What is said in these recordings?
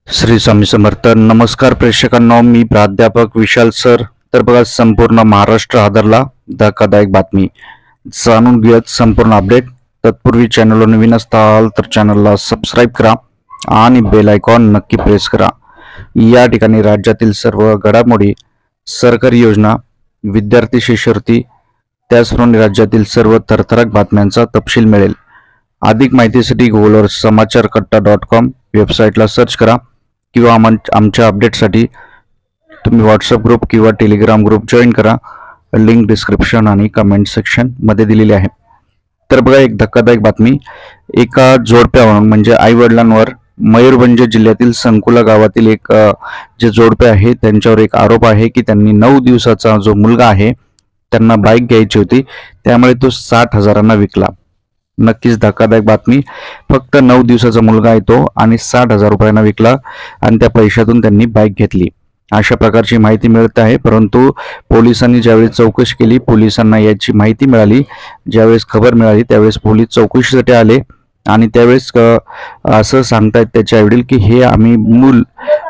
श्री स्वामी समर्थ. नमस्कार प्रेक्षकांनो, मी प्राध्यापक विशाल सर. तर बघा, संपूर्ण महाराष्ट्र हादरला, धक्कादायक बातमी. जाणून घेऊयात संपूर्ण अपडेट. तत्पूर्वी चॅनलवर नवीन असाल तर चॅनलला सबस्क्राईब करा आणि बेल आयकॉन नक्की प्रेस करा. या ठिकाणी राज्यातील सर्व घडामोडी, सरकारी योजना, विद्यार्थी शिष्यवृत्ती, त्याचप्रमाणे राज्यातील सर्व थरथराक बातम्यांचा तपशील मिळेल. अधिक माहितीसाठी गुगलवर समाचारकट्टा.com वेबसाईटला सर्च करा किंवा आमच्या अपडेटसाठी तुम्ही व्हॉट्सअप ग्रुप किंवा टेलिग्राम ग्रुप जॉईन करा. लिंक डिस्क्रिप्शन आणि कमेंट सेक्शन मध्ये दिलेली आहे. तर बघा, एक धक्कादायक बातमी. एका जोडप्यावर म्हणजे आई वडिलांवर मयूरभंज जिल्ह्यातील संकुला गावातील एक जे जोडपे आहे त्यांच्यावर एक आरोप आहे की त्यांनी 9 दिवसाचा जो मुलगा आहे त्यांना बाईक घ्यायची होती, त्यामुळे तो 60,000 विकला. नक्कीच धक्कादायक बातमी. फक्त 9 दिवसाचा मुलगा आहे तो आणि 60,000 रुपयांना विकला आणि त्या पैशातून त्यांनी बाईक घेतली, अशा प्रकारची माहिती मिळत आहे. परंतु पोलिसांनी ज्यावेळेस चौकशी केली, पोलिसांना याची माहिती मिळाली, ज्यावेळेस खबर मिळाली त्यावेळेस पोलीस चौकशीसाठी आले आणि त्यावेळेस असं सांगतायत त्याचे वडील की हे आम्ही मूल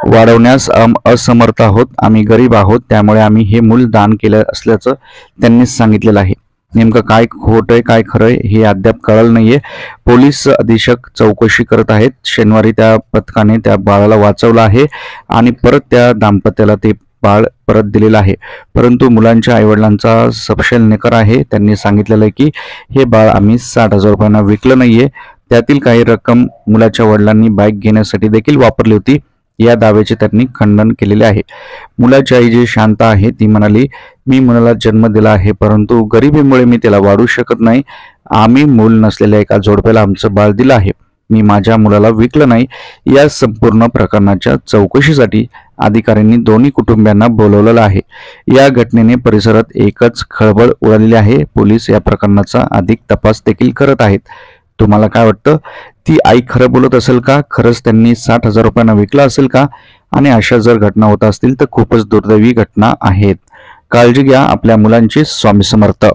वाढवण्यास असमर्थ आहोत, आम्ही गरीब आहोत, त्यामुळे आम्ही हे मूल दान केलं असल्याचं त्यांनी सांगितलेलं आहे. नेमकं काय खोट आहे काय खरं आहे हे अद्याप कळलं नाहीये. पोलीस अधीक्षक चौकशी करत आहेत. शनिवारी त्या पथकाने त्या बाळाला वाचवलं आहे आणि परत त्या दाम्पत्याला ते बाळ परत दिलेलं आहे. परंतु मुलांच्या आईवडिलांचा सपशेल निकार आहे. त्यांनी सांगितलेलं आहे की हे बाळ आम्ही 60,000 रुपयांना विकलं नाहीये, त्यातील काही रक्कम मुलाच्या वडिलांनी बाईक घेण्यासाठी देखील वापरली होती, या दाव्याचे त्यांनी खंडन केलेले आहे. मुलाची आई जी शांत आहे ती म्हणाली, मी मुलाला जन्म दिला आहे परंतु गरिबीमुळे मी त्याला वाढू शकत नाही. आम्ही मूल नसलेल्या एका जोडप्याला आमचं बाळ दिलं आहे, मी माझ्या मुलाला विकलं नाही. या संपूर्ण प्रकरणाच्या चौकशीसाठी अधिकाऱ्यांनी दोन्ही कुटुंबियांना बोलवलेलं आहे. या घटनेने परिसरात एकच खळबळ उडालेली आहे. पोलीस या प्रकरणाचा अधिक तपास देखील करत आहेत. तुम्हाला काय वाटतं, ती आई खरं बोलत असेल का? खरंच त्यांनी 60,000 रुपयांना विकला असेल का? आणि अशा जर घटना होत असतील तर खूपच दुर्दैवी घटना आहेत. काळजी घ्या आपल्या मुलांची. स्वामी समर्थ.